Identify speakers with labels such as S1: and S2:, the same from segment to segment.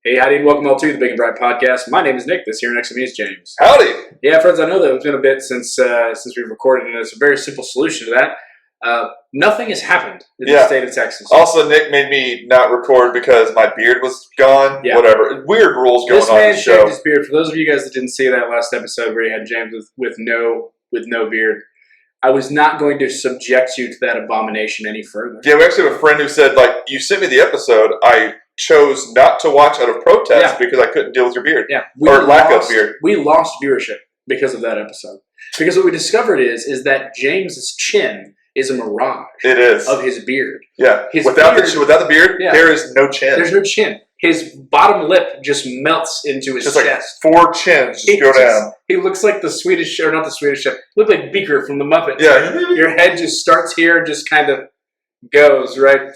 S1: Hey, howdy, and welcome all to the Big and Bright Podcast. My name is Nick. This here next to me is James.
S2: Howdy.
S1: Yeah, friends, I know that it's been a bit since we've recorded, and it's a very simple solution to that. Nothing has happened in the state of Texas.
S2: Also, Nick made me not record because my beard was gone. Yeah. Whatever. Weird rules going on in the show.
S1: This man shaved his beard. For those of you guys that didn't see that last episode where you had James with no beard, I was not going to subject you to that abomination any further.
S2: Yeah, we actually have a friend who said, you sent me the episode, I chose not to watch out of protest because I couldn't deal with your beard.
S1: Yeah.
S2: Lack of beard.
S1: We lost viewership because of that episode. Because what we discovered is that James's chin is a mirage.
S2: It is.
S1: Of his beard.
S2: Yeah. Without the beard, there is no chin.
S1: There's no chin. His bottom lip just melts into his chest.
S2: Like 4 chins just go down.
S1: He looks like the Swedish, or not the Swedish chef. He looks like Beaker from the Muppets.
S2: Yeah.
S1: Your head just starts here, just kind of goes, right?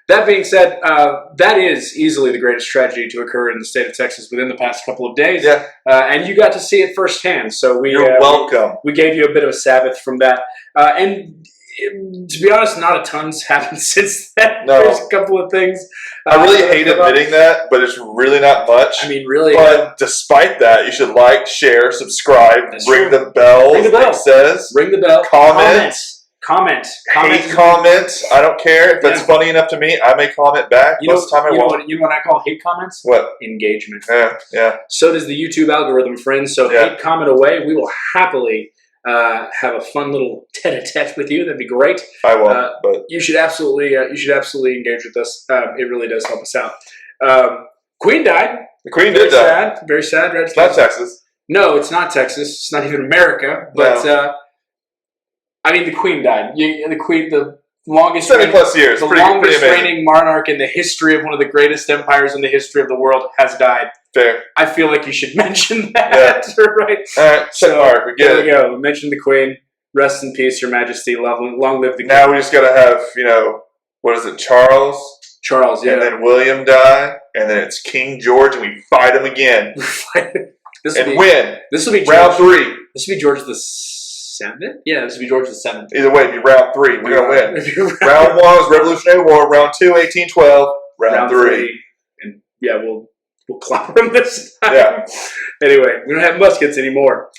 S1: That being said, that is easily the greatest tragedy to occur in the state of Texas within the past couple of days.
S2: Yeah.
S1: And you got to see it firsthand. So
S2: you're welcome.
S1: We gave you a bit of a Sabbath from that. And to be honest, not a ton's happened since then.
S2: No.
S1: There's a couple of things.
S2: I really hate admitting that, but it's really not much.
S1: I mean, really.
S2: But despite that, you should like, share, subscribe, ring the bell.
S1: Ring the bell.
S2: It says.
S1: Ring the bell. Comment.
S2: Hate comment. I don't care. If it's funny enough to me, I may comment back.
S1: You know what I call hate comments?
S2: What?
S1: Engagement.
S2: Yeah.
S1: So does the YouTube algorithm, friends. So hate comment away. We will happily have a fun little tete-a-tete with you. That'd be great.
S2: I won't. But
S1: you should absolutely engage with us. It really does help us out. Queen died.
S2: The Queen did die.
S1: Very sad. Right?
S2: It's not Texas.
S1: No, it's not Texas. It's not even America. But I mean, the Queen died. The longest
S2: 70+ years.
S1: The longest reigning monarch in the history of one of the greatest empires in the history of the world has died.
S2: Fair.
S1: I feel like you should mention that, right?
S2: All right, so
S1: there we go. We mentioned the Queen. Rest in peace, Your Majesty. Long live the Queen.
S2: Now we just got to have, what is it, Charles?
S1: Charles, yeah.
S2: And then William die, and then it's King George, and we fight him again. Win.
S1: This will be
S2: round 3.
S1: This will be George the 7th? Yeah, this would be George the 7th.
S2: Either way, it'd be round 3. We're going to win. Round 1 was Revolutionary War. Round 2, 1812. Round 3.
S1: And yeah, we'll clobber them this time.
S2: Yeah.
S1: Anyway, we don't have muskets anymore.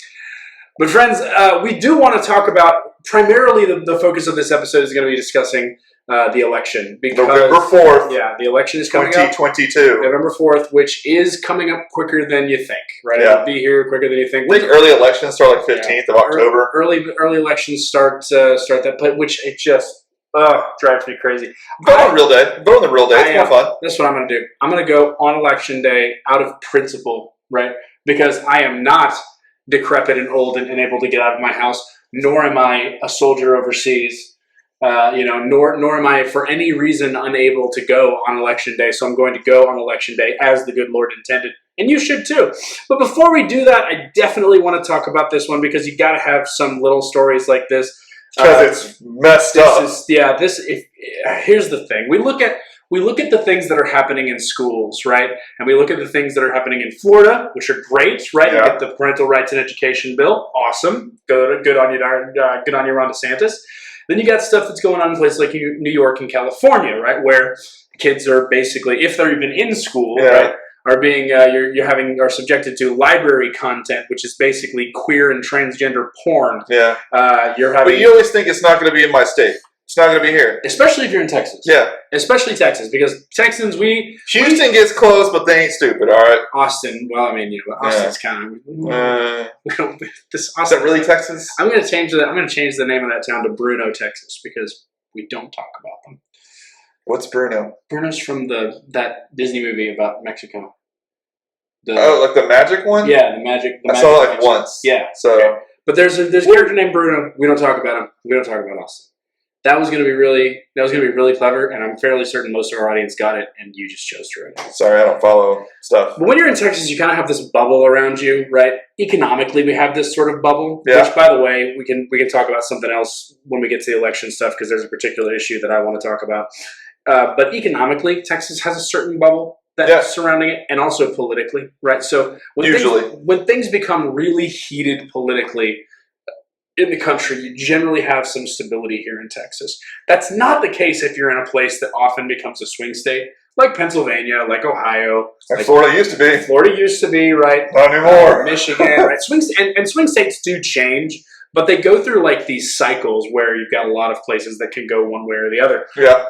S1: But friends, we do want to talk about, primarily the focus of this episode is going to be discussing the election. Because,
S2: November 4th.
S1: Yeah, the election is coming
S2: 2022.
S1: November 4th, which is coming up quicker than you think, right?
S2: Yeah.
S1: It'll be here quicker than you think.
S2: I think early elections start 15th of October.
S1: Early elections start that, which it just drives me crazy.
S2: Vote on real day. Vote on the real day. It's more fun.
S1: That's what I'm going to do. I'm going to go on election day out of principle, right? Because I am not decrepit and old and unable to get out of my house, nor am I a soldier overseas. Nor am I for any reason unable to go on election day. So I'm going to go on election day as the good Lord intended. And you should too. But before we do that, I definitely want to talk about this one because you got to have some little stories like this.
S2: Because it's messed up.
S1: Here's the thing. We look at the things that are happening in schools, right? And we look at the things that are happening in Florida, which are great, right?
S2: Yeah.
S1: You get the parental rights and education bill. Awesome. Good on you, Ron DeSantis. Then you got stuff that's going on in places like New York and California, right, where kids are basically, if they're even in school, right, are being are subjected to library content, which is basically queer and transgender porn.
S2: Yeah.
S1: But you
S2: always think it's not going to be in my state. It's not going to be here.
S1: Especially if you're in Texas.
S2: Yeah.
S1: Especially Texas, because Texans,
S2: Houston gets close, but they ain't stupid, all right?
S1: Austin, well, I mean, Austin's kind of...
S2: Is that really Texas?
S1: I'm going to change the name of that town to Bruno, Texas, because we don't talk about them.
S2: What's Bruno?
S1: Bruno's from that Disney movie about Mexico.
S2: Like the magic one?
S1: Yeah, the magic.
S2: I saw it once.
S1: Yeah.
S2: So,
S1: okay. But there's a character named Bruno. We don't talk about him. We don't talk about Austin. That was going to be really clever, and I'm fairly certain most of our audience got it, and you just chose to write it.
S2: Sorry, I don't follow stuff.
S1: But when you're in Texas, you kind of have this bubble around you, right? Economically, we have this sort of bubble, which, by the way, we can talk about something else when we get to the election stuff, because there's a particular issue that I want to talk about. But economically, Texas has a certain bubble that's surrounding it, and also politically, right? So when things become really heated politically in the country, you generally have some stability here in Texas. That's not the case if you're in a place that often becomes a swing state, like Pennsylvania, like Ohio.
S2: Like
S1: like
S2: Florida used to be.
S1: Florida used to be, right?
S2: Not anymore.
S1: Michigan, right? Swing states do change, but they go through like these cycles where you've got a lot of places that can go one way or the other.
S2: Yeah.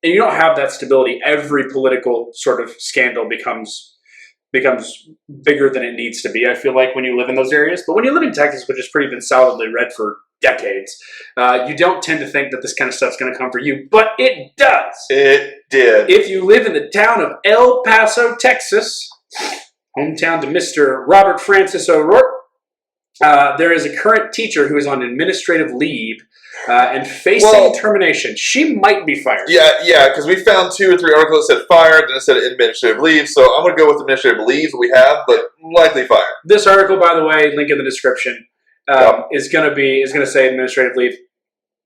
S1: And you don't have that stability. Every political sort of scandal becomes bigger than it needs to be, I feel like, when you live in those areas. But when you live in Texas, which has pretty been solidly red for decades, you don't tend to think that this kind of stuff's going to come for you. But it does.
S2: It did.
S1: If you live in the town of El Paso, Texas, hometown to Mr. Robert Francis O'Rourke, there is a current teacher who is on administrative leave and facing termination. She might be fired.
S2: Yeah, because we found 2 or 3 articles that said fired, and it said administrative leave. So I'm going to go with administrative leave we have, but likely fired.
S1: This article, by the way, link in the description, is going to say administrative leave.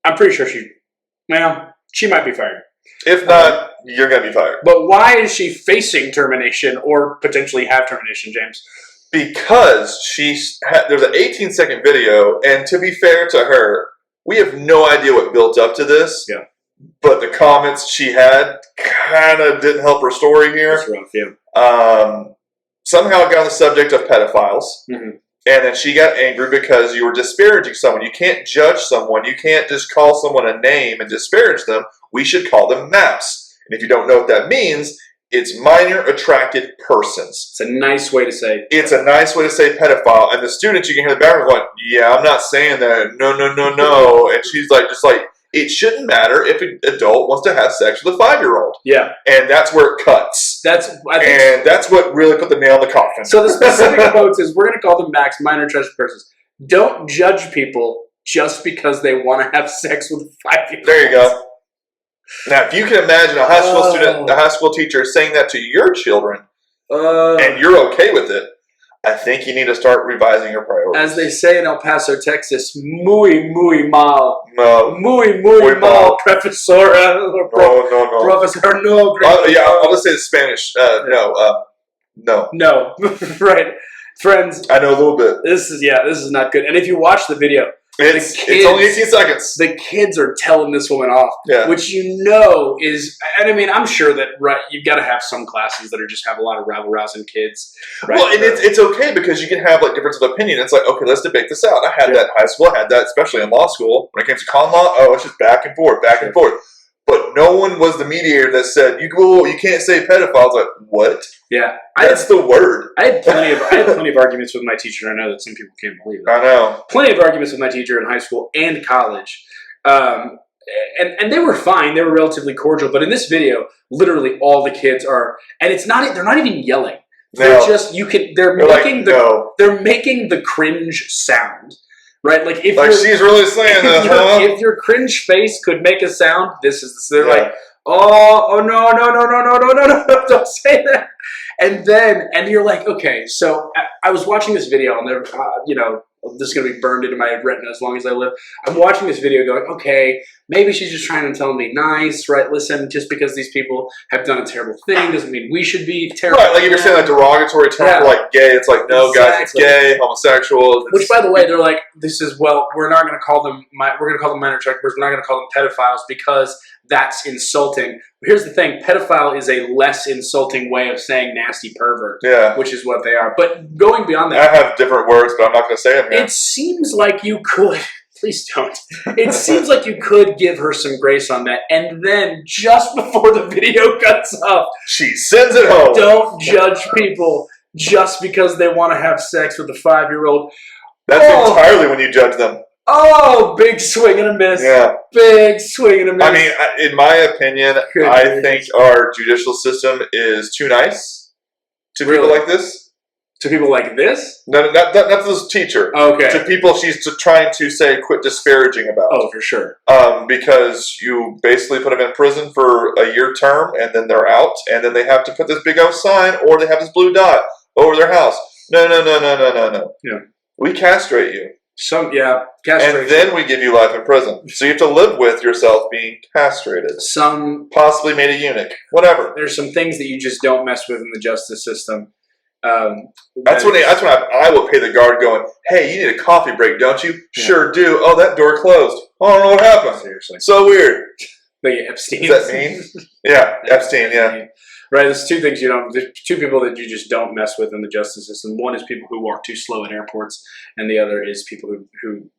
S1: I'm pretty sure she might be fired.
S2: If not, you're going to be fired.
S1: But why is she facing termination or potentially have termination, James?
S2: Because there's an 18-second video, and to be fair to her, we have no idea what built up to this.
S1: Yeah.
S2: But the comments she had kind of didn't help her story here.
S1: That's rough, yeah.
S2: Somehow it got on the subject of pedophiles. Mm-hmm. And then she got angry because you were disparaging someone. You can't judge someone. You can't just call someone a name and disparage them. We should call them MAPs. And if you don't know what that means, it's minor attracted persons.
S1: It's a nice way to say.
S2: It's a nice way to say pedophile. And the students, you can hear the background going, yeah, I'm not saying that. No. And she's like, it shouldn't matter if an adult wants to have sex with a 5-year-old.
S1: Yeah.
S2: And that's where it cuts. That's what really put the nail in the coffin.
S1: So the specific quote is, we're going to call them MAPs, minor attracted persons. Don't judge people just because they want to have sex with a 5-year-old.
S2: There you go. Now, if you can imagine a high school student, a high school teacher saying that to your children, and you're okay with it, I think you need to start revising your priorities.
S1: As they say in El Paso, Texas, muy mal.
S2: No.
S1: Muy mal, profesora.
S2: No.
S1: Professor, no.
S2: I'll just say the Spanish. No.
S1: No. Right. Friends.
S2: I know a little bit.
S1: This is not good. And if you watch the video,
S2: it's only 18 seconds.
S1: The kids are telling this woman off, which is, and I mean, I'm sure that you've got to have some classes that just have a lot of rabble-rousing kids. Right?
S2: Well, and it's okay because you can have like difference of opinion. It's like, okay, let's debate this out. I had that in high school. I had that, especially in law school. When it came to con law, it's just back and forth. But no one was the mediator that said, you can't say pedophiles. Like, what?
S1: Yeah.
S2: That's the word.
S1: I had plenty of arguments with my teacher. I know that some people can't believe that.
S2: I know.
S1: Plenty of arguments with my teacher in high school and college. And they were fine. They were relatively cordial. But in this video, literally all the kids are, and they're not even yelling. They're just, they're making the cringe sound. Right? Like she's
S2: really saying that,
S1: if your cringe face could make a sound, they're like, oh no, don't say that. And you're like, okay, so I was watching this video, and they're, this is going to be burned into my retina as long as I live. I'm watching this video going, okay, maybe she's just trying to tell me nice, right? Listen, just because these people have done a terrible thing doesn't mean we should be terrible.
S2: Right, like if you're saying a derogatory term like gay, it's like, no, guys, it's gay, homosexual.
S1: Which, by the way, they're like, we're not going to call them, we're going to call them minor attracted persons, we're not going to call them pedophiles because that's insulting. Here's the thing, pedophile is a less insulting way of saying nasty pervert, which is what they are. But going beyond that,
S2: I have different words, but I'm not going to say them here.
S1: It seems like you could, please don't. It seems like you could give her some grace on that. And then just before the video cuts off,
S2: she sends it home.
S1: Don't judge people just because they want to have sex with a 5-year-old.
S2: That's entirely when you judge them.
S1: Oh, big swing and a miss.
S2: Yeah.
S1: Big swing and a miss.
S2: I mean, in my opinion, I think our judicial system is too nice to people like this.
S1: To people like this?
S2: No, not this teacher.
S1: Okay.
S2: To people she's trying to say quit disparaging about.
S1: Oh, for sure.
S2: Because you basically put them in prison for a year term, and then they're out, and then they have to put this big old sign, or they have this blue dot over their house. No.
S1: Yeah.
S2: We castrate you.
S1: Castration.
S2: And then we give you life in prison. So you have to live with yourself being castrated. Possibly made a eunuch. Whatever.
S1: There's some things that you just don't mess with in the justice system.
S2: That's when I will pay the guard going, hey, you need a coffee break, don't you? Yeah. Sure do. Oh, that door closed. Oh, I don't know what happened.
S1: Seriously.
S2: So weird.
S1: But yeah, Epstein.
S2: Does that mean? Yeah, Epstein, yeah.
S1: Right, there's two things there's two people that you just don't mess with in the justice system. One is people who walk too slow at airports, and the other is people who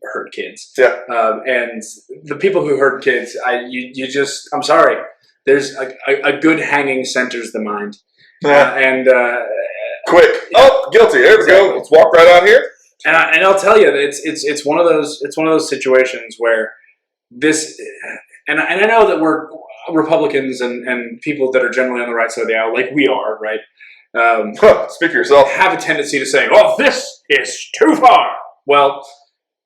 S1: hurt kids.
S2: Yeah.
S1: And the people who hurt kids, I'm sorry. There's a good hanging centers the mind.
S2: Yeah. Quick.
S1: Yeah.
S2: Oh, guilty. There we go. Let's walk right out here.
S1: And I'll tell you, it's one of those situations where this, and I know that we're Republicans and people that are generally on the right side of the aisle, like we are, right?
S2: Speak for yourself.
S1: Have a tendency to say, "Oh, this is too far." Well,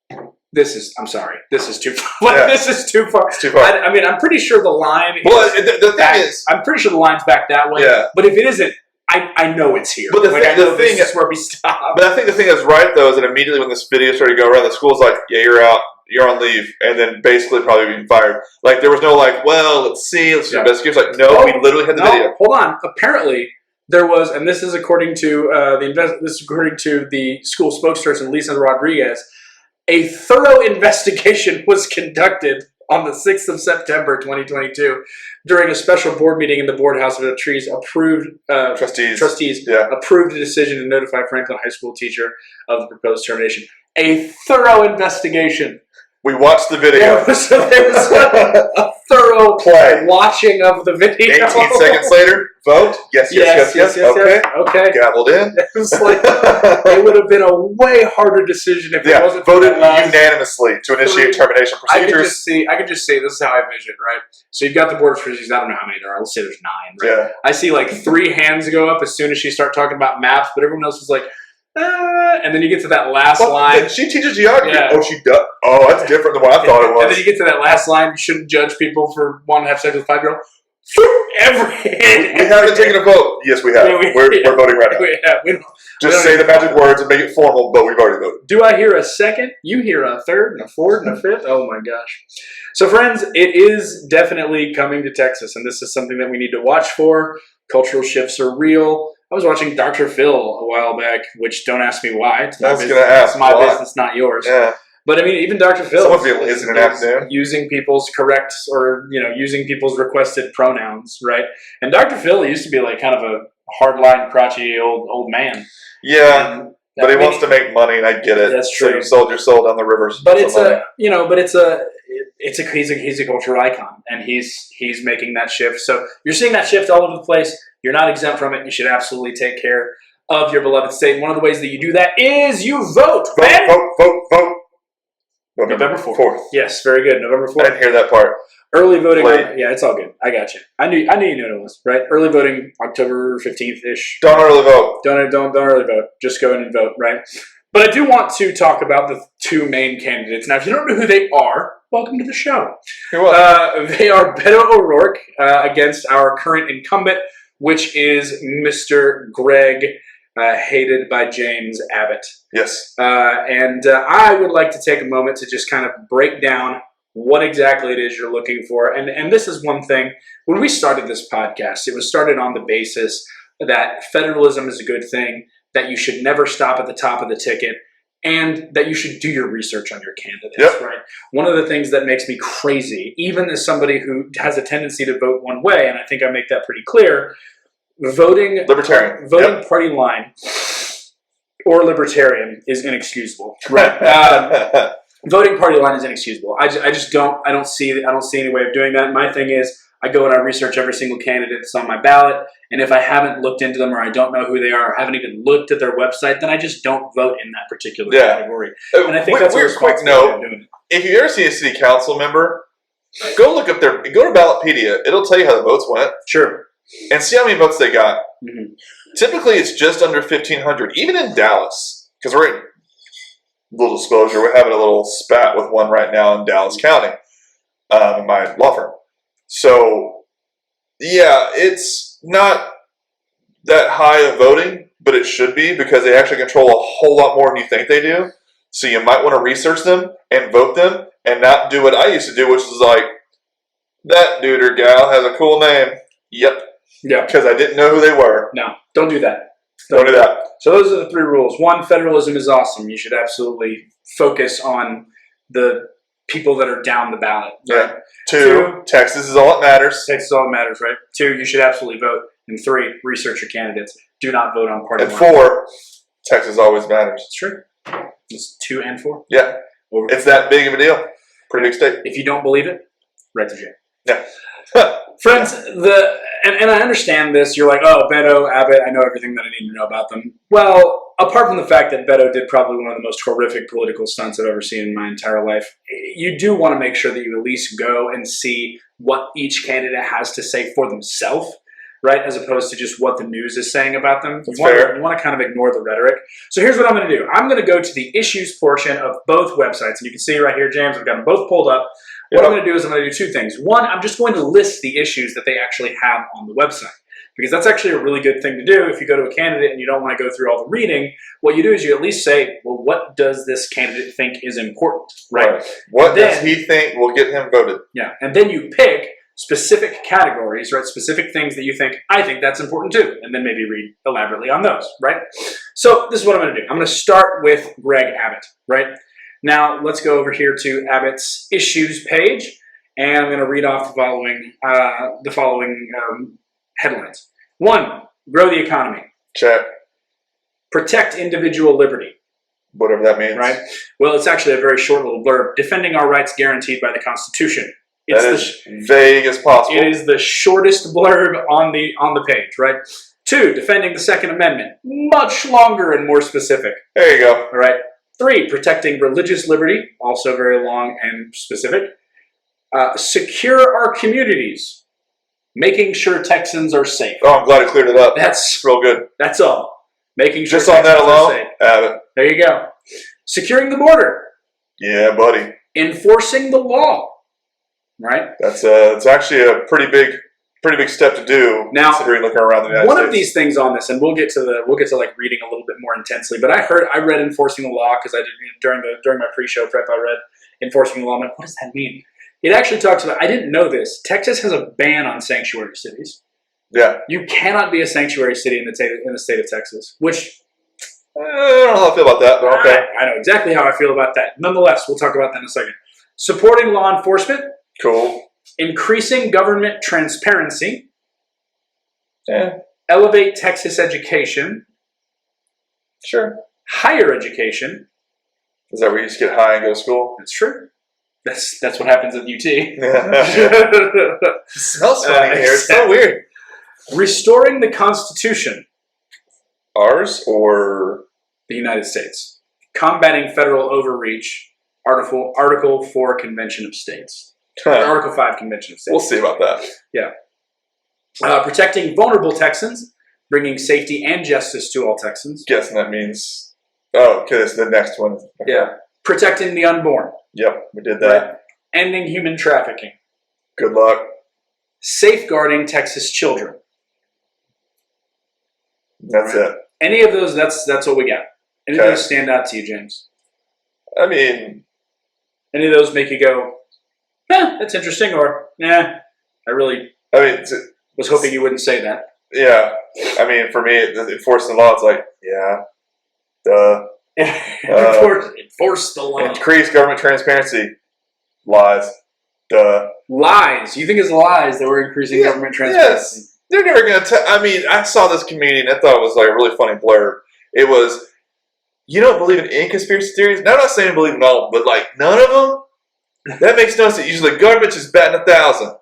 S1: I'm sorry, this is too far.
S2: Yeah.
S1: This is too far.
S2: It's too far.
S1: I mean, I'm pretty sure the line.
S2: Well, the thing is,
S1: I'm pretty sure the line's back that way.
S2: Yeah.
S1: But if it isn't, I know it's here.
S2: But the thing
S1: is where we stop.
S2: But I think the thing that's right though is that immediately when this video started to go around, the school's like, "Yeah, you're out. You're on leave," and then basically probably being fired. Like there was no like, "Well, let's investigate." It's like, no, we literally had the video.
S1: Hold on. Apparently, there was, and this is according to the school spokesperson Lisa Rodriguez. A thorough investigation was conducted on the 6th of September, 2022, during a special board meeting in the board house of the trustees approved a decision to notify Franklin High School teacher of the proposed termination. A thorough investigation.
S2: We watched the video.
S1: There was a thorough watching of the video.
S2: 18 seconds later, vote. Yes. Okay. Gavelled in.
S1: It was like, it would have been a way harder decision if it wasn't
S2: voted unanimously to initiate termination procedures.
S1: I could just see, this is how I envision it, right? So you've got the board of trustees. I don't know how many there are. Let's say there's 9, right? Yeah. I see like 3 hands go up as soon as she starts talking about maps, but everyone else is like, and then you get to that last line.
S2: She teaches geography.
S1: Yeah.
S2: Oh, she does. Oh, that's different than what I thought it was.
S1: And then you get to that last line. You shouldn't judge people for wanting to have sex with a 5-year-old.
S2: We haven't taken a vote. Yes, we have. We're voting right now. Just say the magic words and make it formal, but we've already voted.
S1: Do I hear a second? You hear a third and a fourth and a fifth? Oh my gosh. So friends, it is definitely coming to Texas, and this is something that we need to watch for. Cultural shifts are real. I was watching Dr. Phil a while back, which don't ask me why. It's my business, not yours. Yeah. But I mean, even Dr. Phil is using people's using people's requested pronouns, right? And Dr. Phil used to be like kind of a hardline, crotchety old man.
S2: Yeah, but he wants to make money, and I get it.
S1: That's true.
S2: So you sold your soul down the rivers.
S1: But he's a cultural icon, and he's making that shift. So you're seeing that shift all over the place. You're not exempt from it. You should absolutely take care of your beloved state. One of the ways that you do that is you vote.
S2: Vote.
S1: November 4th. Yes, very good. November 4th.
S2: I didn't hear that part.
S1: Early voting. Yeah, it's all good. I got you. I knew you knew what it was, right? Early voting, October 15th-ish.
S2: Don't early vote.
S1: Don't early vote. Just go in and vote, right? But I do want to talk about the 2 main candidates. Now, if you don't know who they are, welcome to the show.
S2: You're welcome.
S1: They are Beto O'Rourke against our current incumbent, which is Mr. Greg, hated by James Abbott.
S2: Yes.
S1: And I would like to take a moment to just kind of break down what exactly it is you're looking for. And this is one thing. When we started this podcast, it was started on the basis that federalism is a good thing, that you should never stop at the top of the ticket, and that you should do your research on your candidates, right? One of the things that makes me crazy, even as somebody who has a tendency to vote one way, and I think I make that pretty clear, voting party line or libertarian is inexcusable, right? Voting party line is inexcusable. I don't see any way of doing that. My thing is, I go and I research every single candidate that's on my ballot, and if I haven't looked into them or I don't know who they are or haven't even looked at their website, then I just don't vote in that particular category. And I think that's a quick note.
S2: If you ever see a city council member, go look up go to Ballotpedia. It'll tell you how the votes went.
S1: Sure.
S2: And see how many votes they got. Mm-hmm. Typically, it's just under 1,500, even in Dallas, because we're in little disclosure. We're having a little spat with one right now in Dallas County, in my law firm. So, yeah, it's not that high of voting, but it should be because they actually control a whole lot more than you think they do. So you might want to research them and vote them and not do what I used to do, which is like, that dude or gal has a cool name. Yep.
S1: Yeah.
S2: Because I didn't know who they were.
S1: No, don't do that.
S2: Don't do that.
S1: So those are the 3 rules. 1, federalism is awesome. You should absolutely focus on the people that are down the ballot.
S2: Right? Yeah. 2, Texas is all that matters.
S1: Texas is all that matters, right? 2, you should absolutely vote. And 3, research your candidates. Do not vote on party
S2: And
S1: line.
S2: 4, Texas always matters.
S1: It's true. It's 2 and 4.
S2: Yeah. It's that big of a deal. Pretty big state.
S1: If you don't believe it, right to jail.
S2: Yeah.
S1: Friends, and I understand this. You're like, oh, Beto, Abbott, I know everything that I need to know about them. Well, apart from the fact that Beto did probably one of the most horrific political stunts I've ever seen in my entire life, you do want to make sure that you at least go and see what each candidate has to say for themselves, right? As opposed to just what the news is saying about them. You want to kind of ignore the rhetoric. So here's what I'm going to do. I'm going to go to the issues portion of both websites. And you can see right here, James, I've got them both pulled up. What I'm going to do is I'm going to do 2 things. One, I'm just going to list the issues that they actually have on the website. Because that's actually a really good thing to do. If you go to a candidate and you don't want to go through all the reading, what you do is you at least say, well, what does this candidate think is important, right?
S2: What does he think will get him voted? Yeah,
S1: and then you pick specific categories, right? Specific things that you think, I think that's important too. And then maybe read elaborately on those, right? So this is what I'm going to do. I'm going to start with Greg Abbott, right? Now, let's go over here to Abbott's issues page, and I'm going to read off the following headlines. 1, grow the economy.
S2: Check.
S1: Protect individual liberty.
S2: Whatever that means.
S1: Right? Well, it's actually a very short little blurb. Defending our rights guaranteed by the Constitution.
S2: It's that is vague as possible.
S1: It is the shortest blurb on the page, right? 2, defending the Second Amendment. Much longer and more specific.
S2: There you go.
S1: All right. 3, protecting religious liberty, also very long and specific. Secure our communities, making sure Texans are safe.
S2: Oh, I'm glad I cleared it up.
S1: That's
S2: real good.
S1: That's all. Making sure
S2: just on that alone,
S1: safe.
S2: Abbott.
S1: There you go. Securing the border.
S2: Yeah, buddy.
S1: Enforcing the law. Right.
S2: That's it's actually a pretty big step to do.
S1: Now,
S2: considering looking around the United States.
S1: One of these things on this, and we'll get to like reading a little bit more intensely. But I read enforcing the law because I did during my pre-show prep. I read enforcing the law. I'm like, what does that mean? It actually talks about. I didn't know this. Texas has a ban on sanctuary cities.
S2: Yeah,
S1: you cannot be a sanctuary city in the state of Texas. Which
S2: I don't know how I feel about that, but okay.
S1: I know exactly how I feel about that. Nonetheless, we'll talk about that in a second. Supporting law enforcement.
S2: Cool.
S1: Increasing government transparency.
S2: Yeah.
S1: Elevate Texas education.
S2: Sure.
S1: Higher education.
S2: Is that where you just get high and go to school?
S1: That's true. That's what happens at UT.
S2: It smells funny here. It's so weird.
S1: Restoring the Constitution.
S2: Ours or
S1: the United States. Combating federal overreach. Article 4 Convention of States. Article 5 Convention of States.
S2: We'll see about that.
S1: Yeah. Protecting vulnerable Texans, bringing safety and justice to all Texans.
S2: Guessing that means... Oh, okay, that's the next one. Okay.
S1: Yeah. Protecting the unborn.
S2: Yep, we did that.
S1: Right. Ending human trafficking.
S2: Good luck.
S1: Safeguarding Texas children.
S2: That's it.
S1: Any of those, that's what we got. Any of those stand out to you, James?
S2: I mean...
S1: Any of those make you go... that's interesting, or, I was hoping you wouldn't say that.
S2: Yeah. I mean, for me, enforcing the law, it's like, yeah, duh.
S1: Enforce the law.
S2: Increase government transparency. Lies. Duh.
S1: Lies. You think it's lies that we're increasing government transparency?
S2: Yes. They're never going to I mean, I saw this comedian, I thought it was like a really funny blurb. It was, you don't believe in any conspiracy theories? Now, I'm not saying I believe in all, but like, none of them? That makes no sense. Usually the government's just batting 1,000.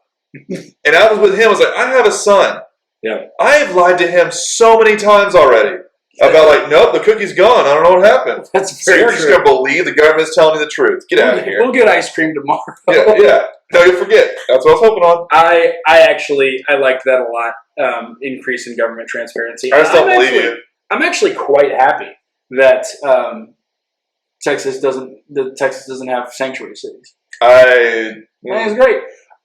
S2: And I was with him. I was like, I have a son.
S1: Yeah.
S2: I have lied to him so many times already. About like, nope, the cookie's gone. I don't know what happened.
S1: That's
S2: very true. So you're just going to believe the government's telling me the truth. Get out of here.
S1: We'll get ice cream tomorrow.
S2: Yeah. No, you'll forget. That's what I was hoping on.
S1: I liked that a lot. Increase in government transparency.
S2: I just don't believe you.
S1: I'm actually quite happy that Texas doesn't have sanctuary cities. I think it's great.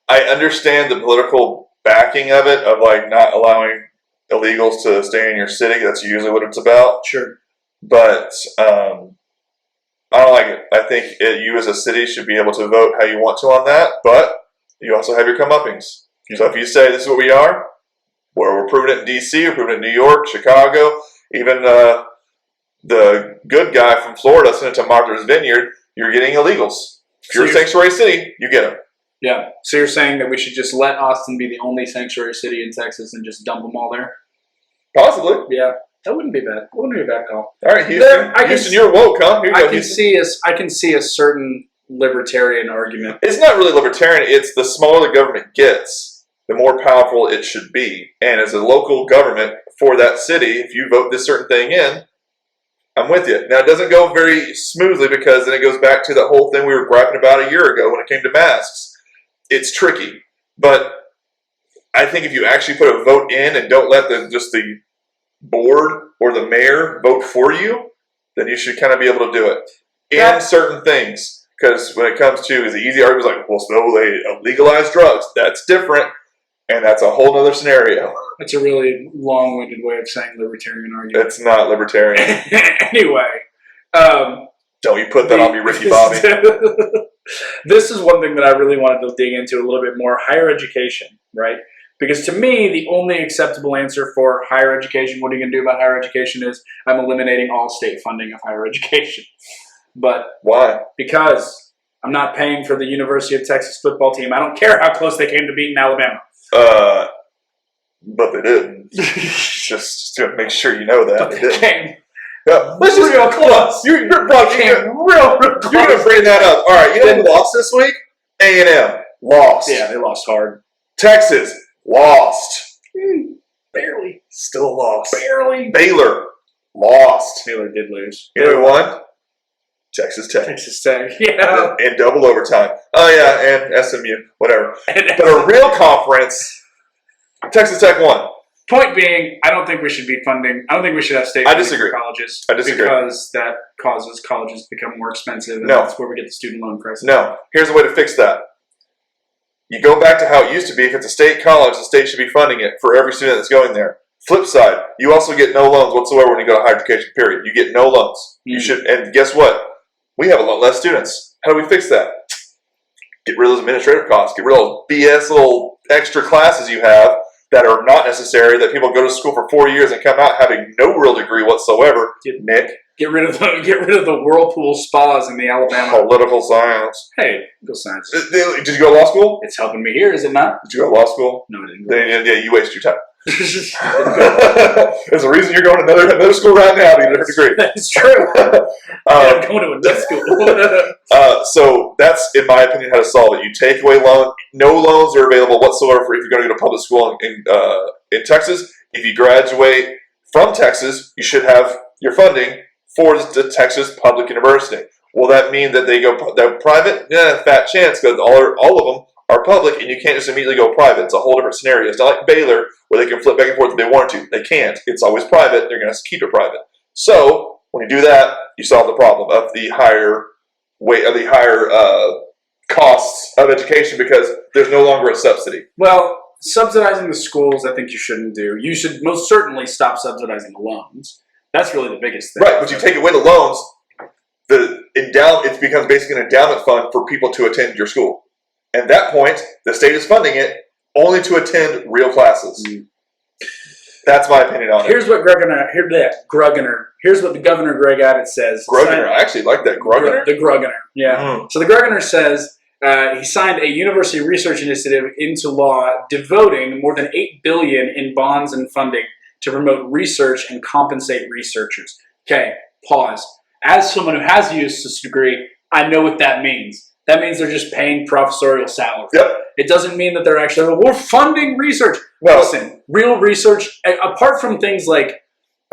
S2: I understand the political backing of it, of like not allowing illegals to stay in your city. That's usually what it's about.
S1: Sure.
S2: But I don't like it. I think you as a city should be able to vote how you want to on that, but you also have your comeuppings. Yeah. So if you say this is what we are, we're proving it in D.C., we're proving it in New York, Chicago, even the good guy from Florida sent it to Martha's Vineyard, you're getting illegals. If you're a sanctuary city, you get them.
S1: Yeah. So you're saying that we should just let Austin be the only sanctuary city in Texas and just dump them all there?
S2: Possibly.
S1: Yeah. That wouldn't be bad. That wouldn't be a bad call.
S2: All right, Houston, you're woke, huh? Here you go, Houston.
S1: I can see a certain libertarian argument.
S2: It's not really libertarian. It's the smaller the government gets, the more powerful it should be. And as a local government for that city, if you vote this certain thing in, I'm with you. Now, it doesn't go very smoothly because then it goes back to that whole thing we were griping about a year ago when it came to masks. It's tricky. But I think if you actually put a vote in and don't let the board or the mayor vote for you, then you should kind of be able to do it in certain things. Because when it comes to, is the easy argument like, well, so they legalize drugs. That's different, and that's a whole other scenario.
S1: That's a really long-winded way of saying libertarian argument.
S2: It's not libertarian.
S1: Anyway.
S2: Don't you put that on me, Ricky Bobby.
S1: This is one thing that I really wanted to dig into a little bit more. Higher education, right? Because to me, the only acceptable answer for higher education, what are you going to do about higher education, is I'm eliminating all state funding of higher education. But
S2: why?
S1: Because I'm not paying for the University of Texas football team. I don't care how close they came to beating Alabama.
S2: But they didn't. just to make sure you know that.
S1: But they came
S2: real close. You're going to bring that up. All right, you know who lost this week? A&M. Lost.
S1: Yeah, they lost hard.
S2: Texas. Lost.
S1: Barely.
S2: Still lost.
S1: Barely.
S2: Baylor. Lost.
S1: Baylor did lose.
S2: You know who won? Texas Tech.
S1: Texas Tech. Yeah.
S2: In double overtime. Oh, yeah, and SMU. Whatever. But a real conference, Texas Tech won.
S1: Point being, I don't think we should be funding. I don't think we should have state funding for colleges.
S2: I disagree.
S1: Because that causes colleges to become more expensive, and that's where we get the student loan crisis.
S2: No. Here's a way to fix that. You go back to how it used to be. If it's a state college, the state should be funding it for every student that's going there. Flip side, you also get no loans whatsoever when you go to higher education, period. You get no loans. You should, and guess what? We have a lot less students. How do we fix that? Get rid of those administrative costs. Get rid of those BS little extra classes you have that are not necessary, that people go to school for 4 years and come out having no real degree whatsoever. Nick.
S1: Get rid of the whirlpool spas in the Alabama.
S2: Political science.
S1: Hey, go science.
S2: Did you go to law school?
S1: It's helping me here, is it not?
S2: Did you go to law school?
S1: No, I didn't go.
S2: Then, yeah, you wasted your time. There's a reason you're going to another school right now to get a degree.
S1: That's true. I'm going to another school.
S2: So that's, in my opinion, how to solve it. You take away loans. No loans are available whatsoever if you're going to go to public school in Texas. If you graduate from Texas, you should have your funding for the Texas Public University. Will that mean that they go private? Yeah, fat chance, because all of them are public, and you can't just immediately go private. It's a whole different scenario. It's not like Baylor, where they can flip back and forth if they want to. They can't. It's always private. They're going to keep it private. So when you do that, you solve the problem of the higher costs of education, because there's no longer a subsidy.
S1: Well, subsidizing the schools, I think you shouldn't do. You should most certainly stop subsidizing the loans. That's really the biggest thing.
S2: Right, but you take away the loans, it becomes basically an endowment fund for people to attend your school. At that point, the state is funding it only to attend real classes. That's my opinion on it.
S1: Here's what Here's what the Governor Greg Abbott says.
S2: Gruggener, I actually like that. Gruggener?
S1: The Gruggener, yeah. So the Gruggener says he signed a university research initiative into law devoting more than $8 billion in bonds and funding to promote research and compensate researchers. Okay, pause. As someone who has used this degree, I know what that means. That means they're just paying professorial salaries.
S2: Yep.
S1: It doesn't mean that they're actually, we're funding research.
S2: No.
S1: Listen, real research, apart from things like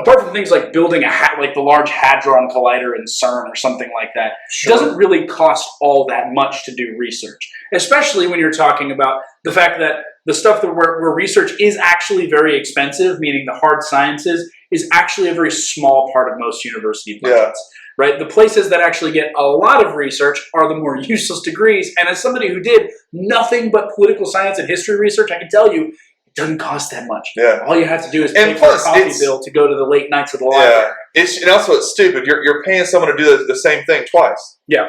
S1: building like the Large Hadron Collider in CERN or something like that, It doesn't really cost all that much to do research. Especially when you're talking about the fact that the stuff where research is actually very expensive, meaning the hard sciences, is actually a very small part of most university budgets. Yeah. Right? The places that actually get a lot of research are the more useless degrees. And as somebody who did nothing but political science and history research, I can tell you, it doesn't cost that much.
S2: Yeah.
S1: All you have to do is pay for a coffee bill to go to the late nights of the library.
S2: Yeah. And also, it's stupid. You're paying someone to do the same thing twice.
S1: Yeah.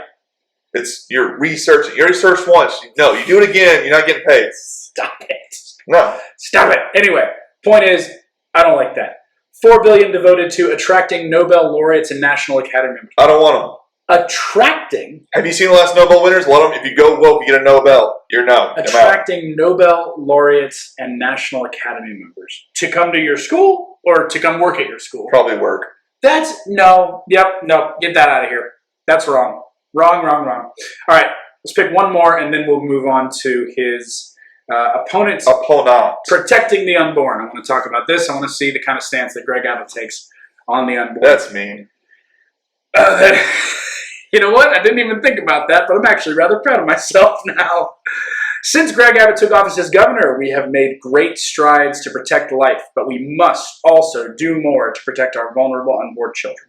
S2: You're researching. You already searched once. No, you do it again, you're not getting paid.
S1: Stop it.
S2: No.
S1: Stop it. Anyway, point is, I don't like that. $4 billion devoted to attracting Nobel laureates and National Academy members.
S2: I don't want them.
S1: Attracting.
S2: Have you seen the last Nobel winners? Let them, if you go woke, you get a Nobel. You're no.
S1: Attracting Nobel laureates and National Academy members to come to your school or to come work at your school.
S2: Probably work.
S1: That's no. Yep. No. Get that out of here. That's wrong. Wrong. All right. Let's pick one more, and then we'll move on to his opponent. Protecting the unborn. I want to talk about this. I want to see the kind of stance that Greg Abbott takes on the unborn.
S2: That's mean.
S1: You know what? I didn't even think about that, but I'm actually rather proud of myself now. Since Greg Abbott took office as governor, we have made great strides to protect life, but we must also do more to protect our vulnerable unborn children.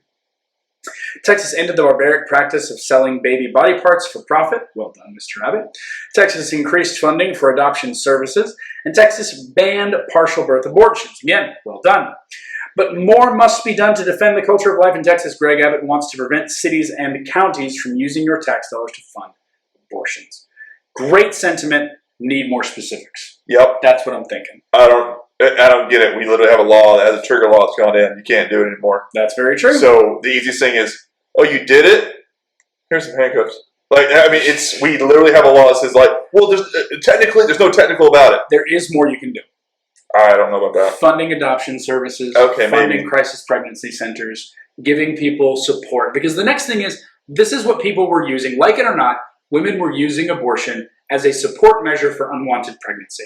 S1: Texas ended the barbaric practice of selling baby body parts for profit. Well done, Mr. Abbott. Texas increased funding for adoption services, and Texas banned partial birth abortions. Again, well done. But more must be done to defend the culture of life in Texas. Greg Abbott wants to prevent cities and counties from using your tax dollars to fund abortions. Great sentiment. Need more specifics.
S2: Yep.
S1: That's what I'm thinking.
S2: I don't get it. We literally have a law that has a trigger law that's gone in. You can't do it anymore.
S1: That's very true.
S2: So the easiest thing is, oh, you did it? Here's some handcuffs. Like, I mean, we literally have a law that says, like, well, there's no technical about it.
S1: There is more you can do.
S2: I don't know about that.
S1: Funding adoption services.
S2: Okay,
S1: funding
S2: maybe.
S1: Crisis pregnancy centers. Giving people support. Because the next thing is, this is what people were using. Like it or not, women were using abortion as a support measure for unwanted pregnancy.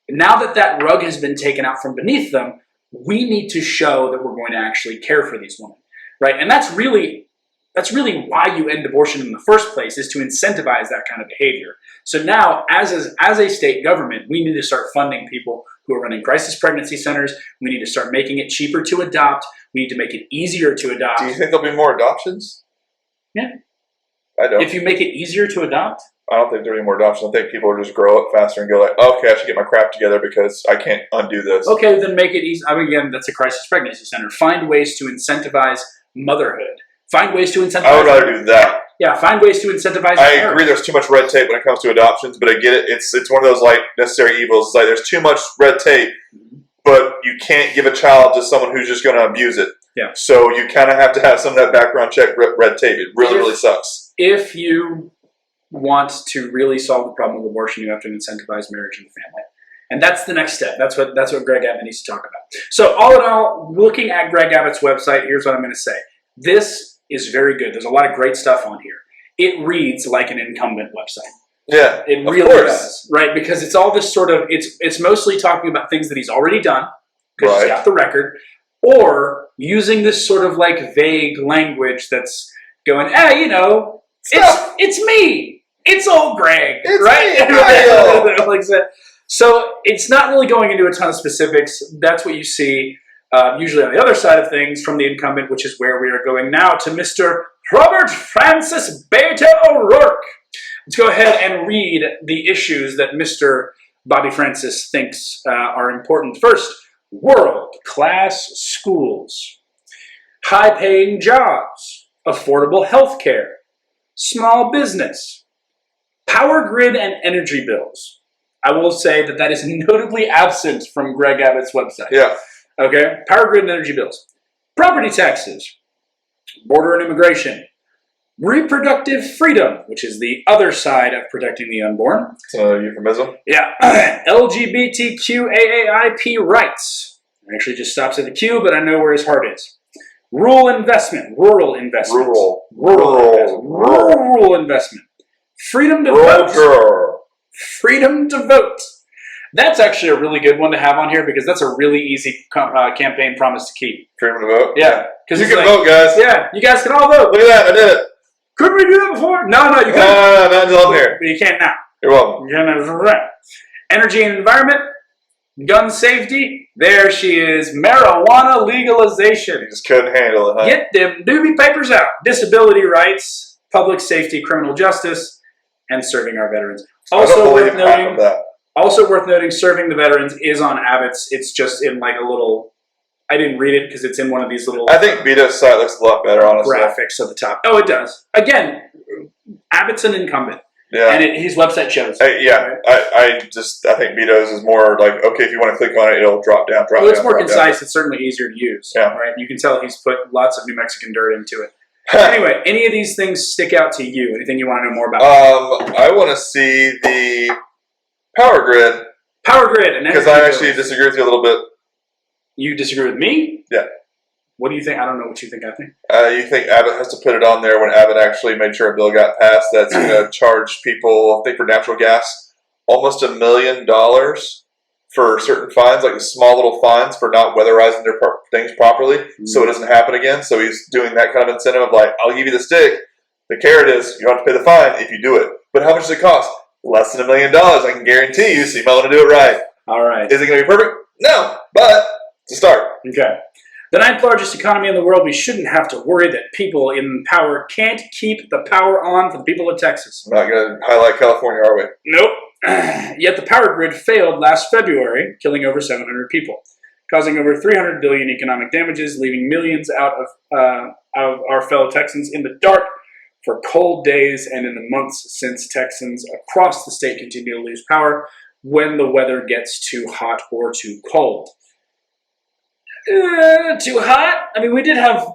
S1: Now that that rug has been taken out from beneath them, we need to show that we're going to actually care for these women, right? And that's really why you end abortion in the first place, is to incentivize that kind of behavior. So now, as a state government, we need to start funding people who are running crisis pregnancy centers. We need to start making it cheaper to adopt. We need to make it easier to adopt.
S2: Do you think there'll be more adoptions?
S1: Yeah.
S2: I don't.
S1: If you make it easier to adopt?
S2: I don't think there'll be more adoptions. I think people will just grow up faster and go like, oh, okay, I should get my crap together because I can't undo this.
S1: Okay, then make it easy. I mean, again, that's a crisis pregnancy center. Find ways to incentivize motherhood. Find ways to incentivize.
S2: I would rather do that.
S1: Yeah, find ways to incentivize.
S2: I agree. There's too much red tape when it comes to adoptions, but I get it. It's one of those like necessary evils. It's like there's too much red tape, but you can't give a child to someone who's just going to abuse it.
S1: Yeah.
S2: So you kind of have to have some of that background check red tape. It really sucks.
S1: If you want to really solve the problem of abortion, you have to incentivize marriage and family. And that's the next step. That's what Greg Abbott needs to talk about. So all in all, looking at Greg Abbott's website, here's what I'm going to say. This is very good. There's a lot of great stuff on here. It reads like an incumbent website.
S2: Yeah,
S1: it really does, right? Because it's all this sort of, it's mostly talking about things that he's already done, because he's got the record, or using this sort of like vague language that's going, hey, you know, it's me. It's old Greg,
S2: it's
S1: right? Like that. So it's not really going into a ton of specifics. That's what you see usually on the other side of things from the incumbent, which is where we are going now to Mr. Robert Francis Beto O'Rourke. Let's go ahead and read the issues that Mr. Bobby Francis thinks are important. First, world-class schools, high-paying jobs, affordable health care, small business, power grid and energy bills. I will say that is notably absent from Greg Abbott's website.
S2: Yeah.
S1: Okay? Power grid and energy bills. Property taxes, border and immigration, reproductive freedom, which is the other side of protecting the unborn.
S2: Euphemism.
S1: Yeah. LGBTQAAIP rights. It actually just stops at the Q, but I know where his heart is. Rural investment. Rural investment. Rural investment. Freedom to vote. Freedom to vote. That's actually a really good one to have on here because that's a really easy campaign promise to keep.
S2: Freedom to vote?
S1: Yeah.
S2: Because you can vote, guys.
S1: Yeah. You guys can all vote.
S2: Look at that. I did it.
S1: Couldn't we do that before? No, you couldn't.
S2: Not until I'm here.
S1: But you can now.
S2: You're welcome.
S1: Energy and environment. Gun safety. There she is. Marijuana legalization.
S2: You just couldn't handle it, huh?
S1: Get them doobie papers out. Disability rights. Public safety, criminal justice, and serving our veterans. Also worth noting, serving the veterans is on Abbott's. It's just in like a little, I didn't read it because it's in one of these little...
S2: I think Beto's site looks a lot better, honestly.
S1: Graphics at the top. Oh, it does. Again, Abbott's an incumbent.
S2: Yeah.
S1: And his website shows.
S2: Yeah. Right? I think Beto's is more like, okay, if you want to click on it, it'll drop down,
S1: it's more concise. It's certainly easier to use.
S2: Yeah.
S1: Right? You can tell he's put lots of New Mexican dirt into it. Anyway, any of these things stick out to you? Anything you want to know more about?
S2: I want to see the power grid.
S1: Power grid.
S2: Because I actually disagree with you a little bit.
S1: You disagree with me?
S2: Yeah.
S1: What do you think? I don't know what you think I think.
S2: You think Abbott has to put it on there when Abbott actually made sure a bill got passed that's going to charge people, I think for natural gas, almost $1 million for certain fines, like the small little fines for not weatherizing their things properly, so it doesn't happen again. So he's doing that kind of incentive of like, I'll give you the stick. The carrot is you don't have to pay the fine if you do it. But how much does it cost? Less than $1 million, I can guarantee you. So you might want to do it right.
S1: All right.
S2: Is it going to be perfect? No, but it's a start.
S1: Okay. The 9th largest economy in the world, we shouldn't have to worry that people in power can't keep the power on for the people of Texas.
S2: We're not going to highlight California, are we?
S1: Nope. Yet the power grid failed last February, killing over 700 people, causing over $300 billion economic damages, leaving millions out of our fellow Texans in the dark for cold days and in the months since Texans across the state continue to lose power when the weather gets too hot or too cold. Too hot? I mean, we did have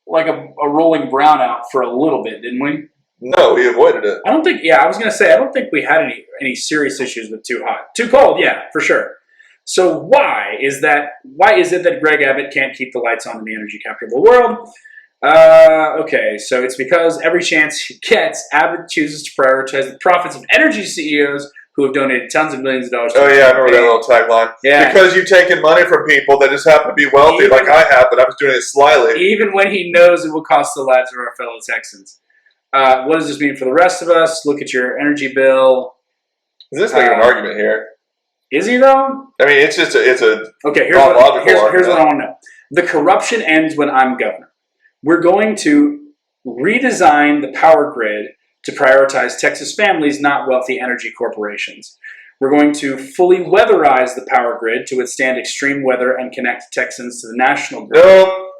S1: like a rolling brownout for a little bit, didn't we?
S2: No, we avoided it.
S1: I don't think, I was going to say, I don't think we had any serious issues with too hot. Too cold, yeah, for sure. So why is it that Greg Abbott can't keep the lights on in the energy capital of the world? Okay, so it's because every chance he gets, Abbott chooses to prioritize the profits of energy CEOs who have donated tons of millions of dollars.
S2: Oh yeah, I remember that little tagline. Yeah. Because you've taken money from people that just happen to be wealthy, like I have, but I was doing it slyly.
S1: Even when he knows it will cost the lives of our fellow Texans. What does this mean for the rest of us? Look at your energy bill.
S2: Is this making an argument here?
S1: Is he though?
S2: I mean, it's just
S1: okay. Here's what I want to know. The corruption ends when I'm governor. We're going to redesign the power grid to prioritize Texas families, not wealthy energy corporations. We're going to fully weatherize the power grid to withstand extreme weather and connect Texans to the national grid.
S2: Nope.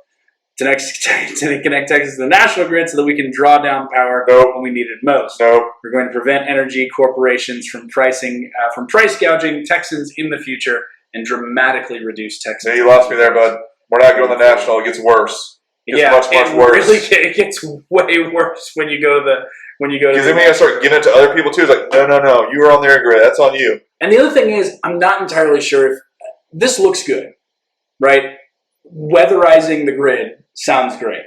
S1: To connect Texas to the national grid so that we can draw down power when we need it most.
S2: Nope.
S1: We're going to prevent energy corporations from price gouging Texans in the future and dramatically reduce Texans.
S2: Yeah, you lost me there, bud. We're not going to the national. It gets worse. Much worse.
S1: It gets way worse when you go to the
S2: because then we got to start giving it to other people too. It's like, no, you were on their grid. That's on you.
S1: And the other thing is, I'm not entirely sure if this looks good, right? Weatherizing the grid sounds great.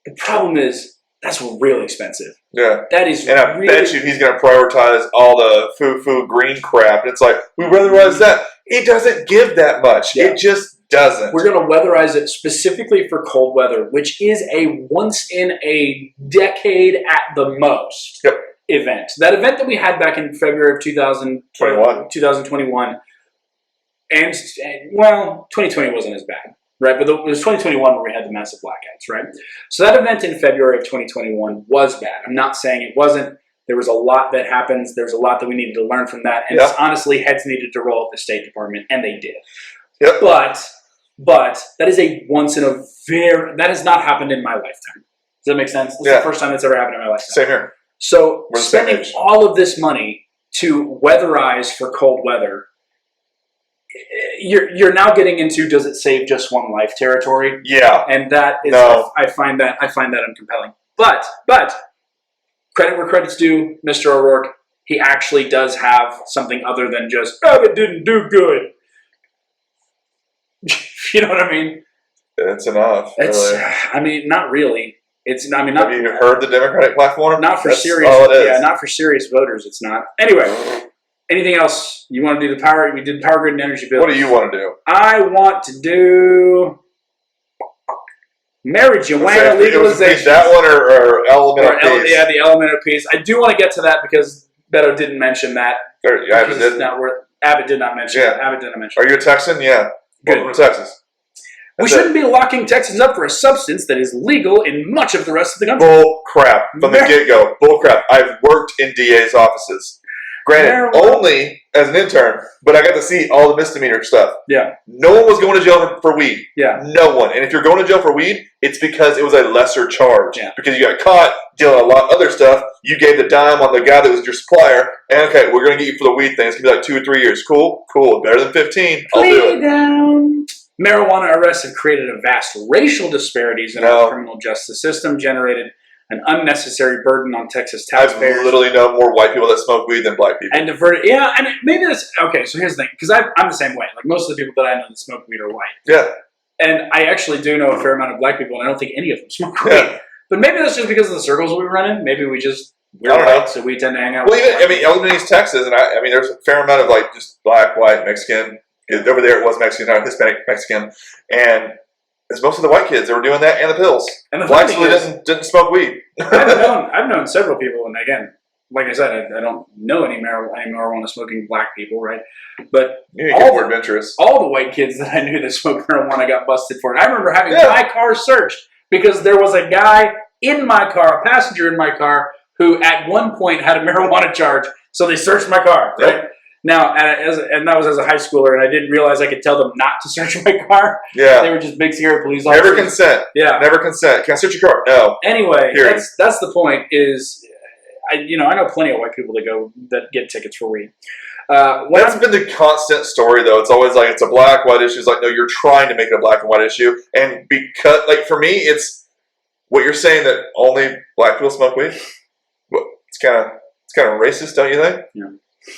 S1: The problem is that's really expensive.
S2: Yeah,
S1: that is.
S2: And I bet you he's going to prioritize all the foo green crap. It's like we weatherize that. It doesn't give that much. Yeah. It just doesn't.
S1: We're going to weatherize it specifically for cold weather, which is a once in a decade at the most event. That event that we had back in February of 2021, and well, 2020 wasn't as bad, right? But it was 2021 where we had the massive blackouts, right? So that event in February of 2021 was bad. I'm not saying it wasn't. There was a lot that happened. There was a lot that we needed to learn from that. And honestly, heads needed to roll at the State Department, and they did. Yep. But that is that has not happened in my lifetime. Does that make sense? This is the first time that's ever happened in my lifetime.
S2: Same here.
S1: So spending all of this money to weatherize for cold weather, you're now getting into does it save just one life territory?
S2: Yeah.
S1: And that is I find that uncompelling. But credit where credit's due, Mr. O'Rourke, he actually does have something other than just Abbott didn't do good. You know what I mean?
S2: It's enough.
S1: Really. I mean, not really. Not.
S2: Have you heard the Democratic platform?
S1: Not for serious. Yeah, not for serious voters. It's not. Anyway, anything else you want to do? We did the power grid and energy bill.
S2: What do you want to do?
S1: I want to do marijuana legalization.
S2: That one or element of peace?
S1: Yeah, the element of peace. I do want to get to that because Beto didn't mention that.
S2: Abbott did.
S1: Abbott did not mention.
S2: Yeah.
S1: Abbott didn't mention.
S2: Are you a Texan? Yeah.
S1: Good.
S2: Welcome to Texas.
S1: We shouldn't be locking Texans up for a substance that is legal in much of the rest of the country.
S2: Bull crap. From the get-go. Bull crap. I've worked in DA's offices. Granted, only as an intern, but I got to see all the misdemeanor stuff.
S1: Yeah.
S2: No one was going to jail for weed.
S1: Yeah.
S2: No one. And if you're going to jail for weed, it's because it was a lesser charge.
S1: Yeah.
S2: Because you got caught dealing a lot of other stuff. You gave the dime on the guy that was your supplier. And okay, we're going to get you for the weed thing. It's going to be like 2 or 3 years. Cool? Cool. Better than 15. I'll do it.
S1: Down. Marijuana arrests have created a vast racial disparities in our criminal justice system, generated an unnecessary burden on Texas taxpayers.
S2: I literally know more white people that smoke weed than black people.
S1: And diverted, yeah, and maybe that's, okay, so here's the thing, because I'm the same way. Like, most of the people that I know that smoke weed are white.
S2: Yeah.
S1: And I actually do know a fair amount of black people, and I don't think any of them smoke weed.
S2: Yeah.
S1: But maybe that's just because of the circles we run in. Maybe we're
S2: white,
S1: white, so we tend to hang out with
S2: even, I mean, Elton East Texas, and I mean, there's a fair amount of, like, just black, white, Mexican. Over there it was Mexican, not Hispanic, Mexican. And it's most of the white kids that were doing that and the pills. And the blacks really didn't smoke weed.
S1: I've known several people, and again, like I said, I don't know any marijuana smoking black people, right? But
S2: all the
S1: white kids that I knew that smoked marijuana got busted for it. I remember having my car searched because there was a guy in my car, a passenger in my car, who at one point had a marijuana charge. So they searched my car, right? Yep. Now, and that was as a high schooler, and I didn't realize I could tell them not to search my car.
S2: Yeah.
S1: They were just big, scary police officers.
S2: Never consent.
S1: Yeah.
S2: Never consent. Can I search your car? No.
S1: Anyway, that's the point is, I know plenty of white people that get tickets for weed.
S2: That's been the constant story, though. It's always like, it's a black-white issue. It's like, no, you're trying to make it a black and white issue. And because, like, for me, it's what you're saying that only black people smoke weed. It's kind of racist, don't you think?
S1: Yeah.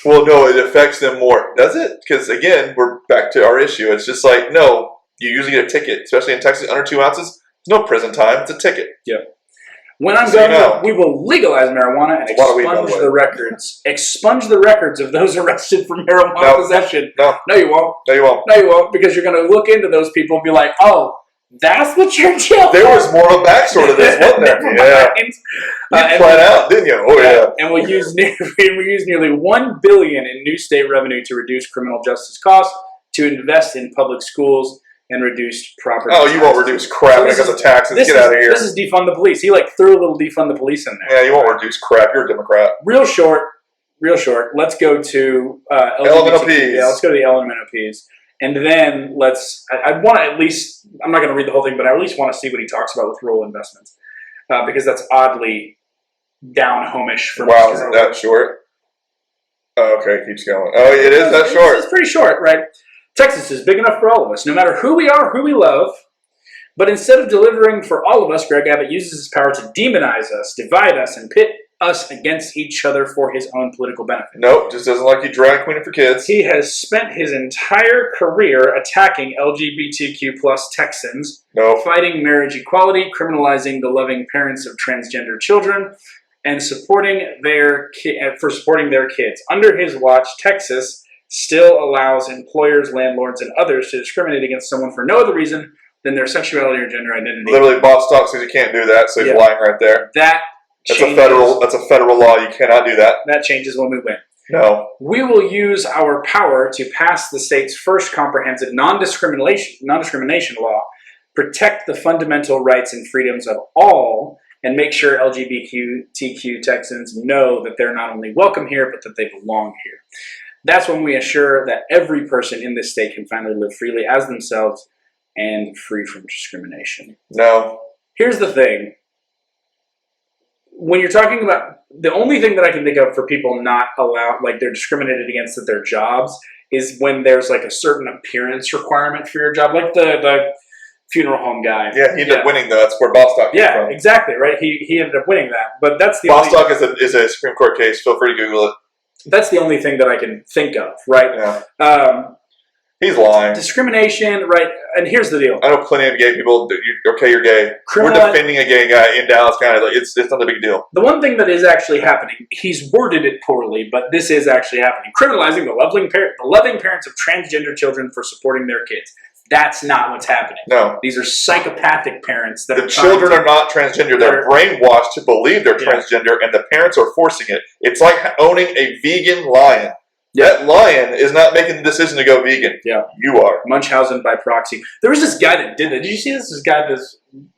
S2: Well, no, it affects them more. Does it? Because, again, we're back to our issue. It's just like, no, you usually get a ticket, especially in Texas, under 2 ounces. There's no prison time. It's a ticket.
S1: Yeah. When I'm done, we will legalize marijuana and expunge the records of those arrested for marijuana possession. No, you won't.
S2: No, you won't.
S1: No, you won't, because you're going to look into those people and be like, oh, that's what you're jailed for.
S2: There was more of a backstory to this, wasn't there? Yeah. You flat out, didn't you? Oh, yeah.
S1: And we'll use nearly $1 billion in new state revenue to reduce criminal justice costs, to invest in public schools, and reduce property
S2: taxes. You won't reduce crap because of taxes. Get out of here.
S1: This is defund the police. He threw a little defund the police in there.
S2: Yeah, you won't reduce crap. You're a Democrat.
S1: Real short. Let's go to
S2: elemental P's.
S1: Yeah, let's go to the elemental P's. And then I want to at least, I'm not going to read the whole thing, but I at least want to see what he talks about with rural investments. Because that's oddly down-homish for
S2: Wow, is it that short? Oh, okay, keeps going. Oh, it is that short.
S1: It's pretty short, right? Texas is big enough for all of us, no matter who we are, who we love. But instead of delivering for all of us, Greg Abbott uses his power to demonize us, divide us, and pit us against each other for his own political benefit.
S2: Nope, just doesn't like you drag queen for kids.
S1: He has spent his entire career attacking LGBTQ plus Texans, fighting marriage equality, criminalizing the loving parents of transgender children, and supporting their kids. Under his watch, Texas still allows employers, landlords, and others to discriminate against someone for no other reason than their sexuality or gender identity.
S2: Literally, Bob Stock says you can't do that, so he's lying right there. That's a federal law. You cannot do that.
S1: That changes when we win.
S2: No.
S1: We will use our power to pass the state's first comprehensive non-discrimination law, protect the fundamental rights and freedoms of all, and make sure LGBTQ Texans know that they're not only welcome here, but that they belong here. That's when we assure that every person in this state can finally live freely as themselves and free from discrimination.
S2: No.
S1: Here's the thing. When you're talking about, the only thing that I can think of for people not allowed, like they're discriminated against at their jobs, is when there's like a certain appearance requirement for your job, like the funeral home guy.
S2: Yeah, he ended up winning though. That's where Bostock came from.
S1: Yeah, exactly, right? He ended up winning that. But that's the
S2: Bostock is a Supreme Court case. Feel free to Google it.
S1: That's the only thing that I can think of, right?
S2: Yeah. He's lying.
S1: Discrimination, right? And here's the deal.
S2: I know plenty of gay people. You're gay. We're defending a gay guy in Dallas County. Like, it's not a big deal.
S1: The one thing that is actually happening, he's worded it poorly, but this is actually happening. Criminalizing the loving parents of transgender children for supporting their kids. That's not what's happening.
S2: No.
S1: These are psychopathic parents that
S2: the children are not transgender. They're brainwashed to believe they're transgender, and the parents are forcing it. It's like owning a vegan lion. That lion is not making the decision to go vegan.
S1: Yeah.
S2: You are.
S1: Munchausen by proxy. There was this guy that did that. Did you see this? This guy,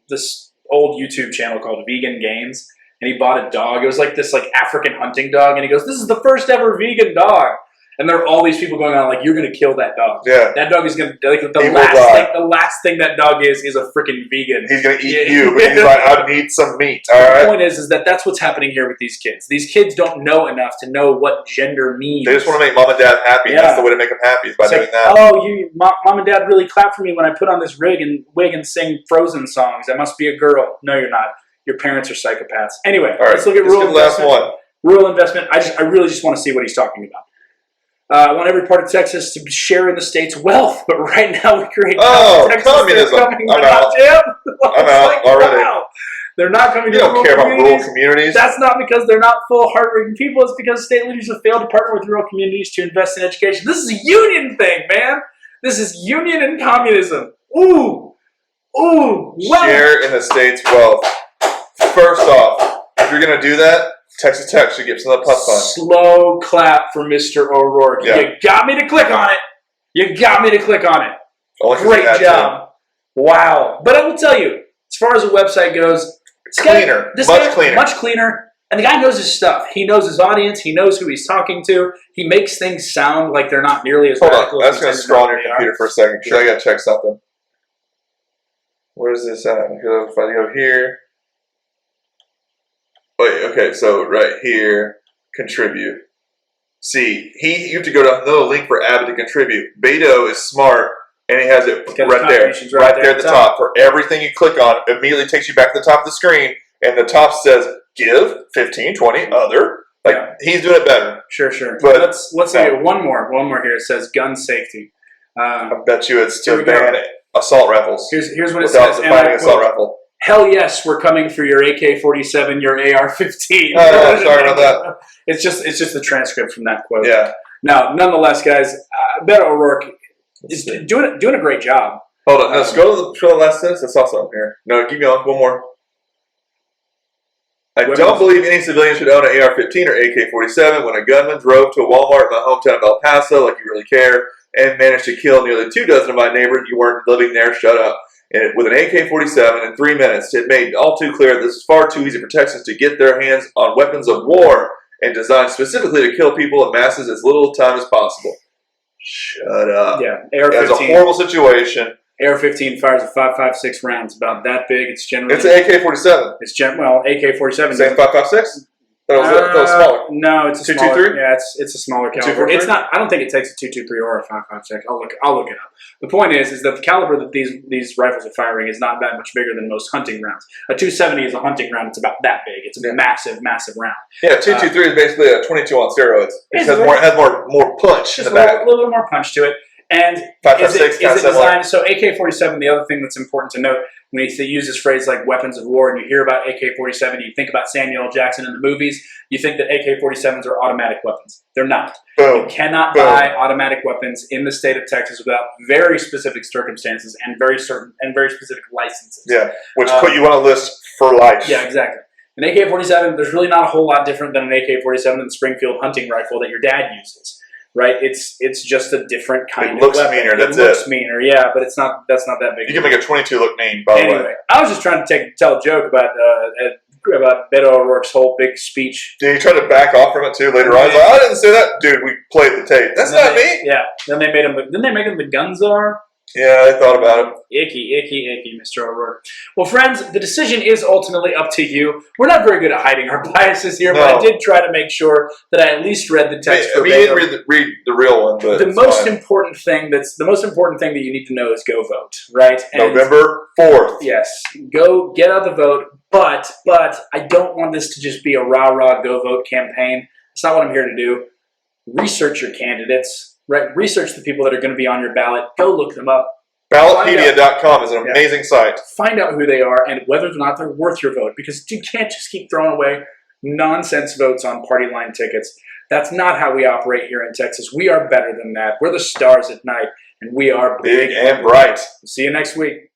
S1: this old YouTube channel called Vegan Gains, and he bought a dog. It was like this African hunting dog, and he goes, "This is the first ever vegan dog." And there are all these people going on like, you're going to kill that dog.
S2: Yeah.
S1: That dog is going to, like, the last thing that dog is a freaking vegan.
S2: He's going to eat you, but he's like, I need some meat. All right.
S1: The point is that that's what's happening here with these kids. These kids don't know enough to know what gender means.
S2: They just want to make mom and dad happy. Yeah. That's the way to make them happy, is by doing that.
S1: Oh, mom and dad really clap for me when I put on this wig and sing Frozen songs. I must be a girl. No, you're not. Your parents are psychopaths. Anyway,
S2: all right,
S1: let's look at rural investment.
S2: Last one.
S1: Rural investment. I really just want to see what he's talking about. I want every part of Texas to share in the state's wealth, but right now we create Texas.
S2: Communism. I'm out. I'm out already. Wow.
S1: They're not coming to
S2: rural communities. You don't care about rural communities.
S1: That's not because they're not full, hardworking people. It's because state leaders have failed to partner with rural communities to invest in education. This is a union thing, man. This is union and communism. Ooh. Wealth.
S2: Share in the state's wealth. First off, if you're going to do that, Texas Tech should get some of the puff fund.
S1: Slow clap for Mr. O'Rourke. Yeah. You got me to click on it. Great job. Wow. But I will tell you, as far as the website goes,
S2: it's cleaner.
S1: Much cleaner. And the guy knows his stuff. He knows his audience. He knows who he's talking to. He makes things sound like they're not nearly as radical.
S2: Hold on. I was going to scroll on your computer for a second because I got to check something. Where's this at? If I go here. Wait, okay, so right here, contribute. See, you have to go to another link for Abbott to contribute. Beto is smart, and he has it right there at the top. For everything you click on, it immediately takes you back to the top of the screen, and the top says, give, 15, 20, other. He's doing it better.
S1: Sure. But let's say one more here. It says gun safety.
S2: I bet you it's to ban assault rifles.
S1: Here's what it says.
S2: Defining assault rifle.
S1: Hell yes, we're coming for your AK-47, your AR-15.
S2: Oh, sorry about that.
S1: It's just the transcript from that quote.
S2: Yeah.
S1: Now, nonetheless, guys, Beto O'Rourke is doing a great job.
S2: Hold on. Let's go to the last sentence. I saw something here. No, keep going. One more. I don't believe any civilian should own an AR-15 or AK-47 when a gunman drove to a Walmart in my hometown of El Paso, like you really care, and managed to kill nearly 24 of my neighbors. You weren't living there. Shut up. And with an AK-47 in 3 minutes, it made all too clear that this is far too easy for Texans to get their hands on weapons of war and designed specifically to kill people in masses as little time as possible. Shut up.
S1: Yeah, AR-15.
S2: That's a horrible situation.
S1: AR-15 fires a 5.56 rounds, about that big. It's generally...
S2: It's an AK-47.
S1: AK-47...
S2: Same 5.56? That was smaller.
S1: No, it's a
S2: 223?
S1: Yeah, it's a smaller caliber. It's not. I don't think it takes a 223 or a 5.56. I'll look it up. The point is that the caliber that these rifles are firing is not that much bigger than most hunting rounds. A 270 is a hunting round. It's about that big. It's a massive round. Yeah,
S2: 223 is basically a 22 on steroids. It has more punch in the back.
S1: A little bit more punch to it. And is it designed? So AK-47. The other thing that's important to note when you use this phrase like weapons of war, and you hear about AK-47, you think about Samuel L. Jackson in the movies. You think that AK-47s are automatic weapons. They're not.
S2: Boom.
S1: You cannot buy automatic weapons in the state of Texas without very specific circumstances and very specific licenses.
S2: Yeah, which put you on a list for life.
S1: Yeah, exactly. An AK-47, there's really not a whole lot different than an AK-47 in the Springfield hunting rifle that your dad uses. Right, it's just a different kind of weapon. It looks meaner. That's it. It looks meaner, yeah, but that's not that big.
S2: You can make a 22 look mean. By the way,
S1: I was just trying to tell a joke about Beto O'Rourke's whole big speech.
S2: Did he try to back off from it too later on? I was like, I didn't say that, dude. We played the tape. That's not me.
S1: Yeah. Then they made him. Didn't they make him the gun czar?
S2: Yeah, I thought about it.
S1: Icky, Mr. O'Rourke. Well, friends, the decision is ultimately up to you. We're not very good at hiding our biases here, but I did try to make sure that I at least read the text verbatim.
S2: You didn't read the real one, but
S1: the most important thing that you need to know is go vote, right?
S2: And November 4th.
S1: Yes, go get out the vote. But I don't want this to just be a rah-rah go vote campaign. That's not what I'm here to do. Research your candidates. Right, research the people that are going to be on your ballot. Go look them up.
S2: Ballotpedia.com is an amazing site.
S1: Find out who they are and whether or not they're worth your vote. Because you can't just keep throwing away nonsense votes on party line tickets. That's not how we operate here in Texas. We are better than that. We're the stars at night, and we are
S2: big and bright.
S1: See you next week.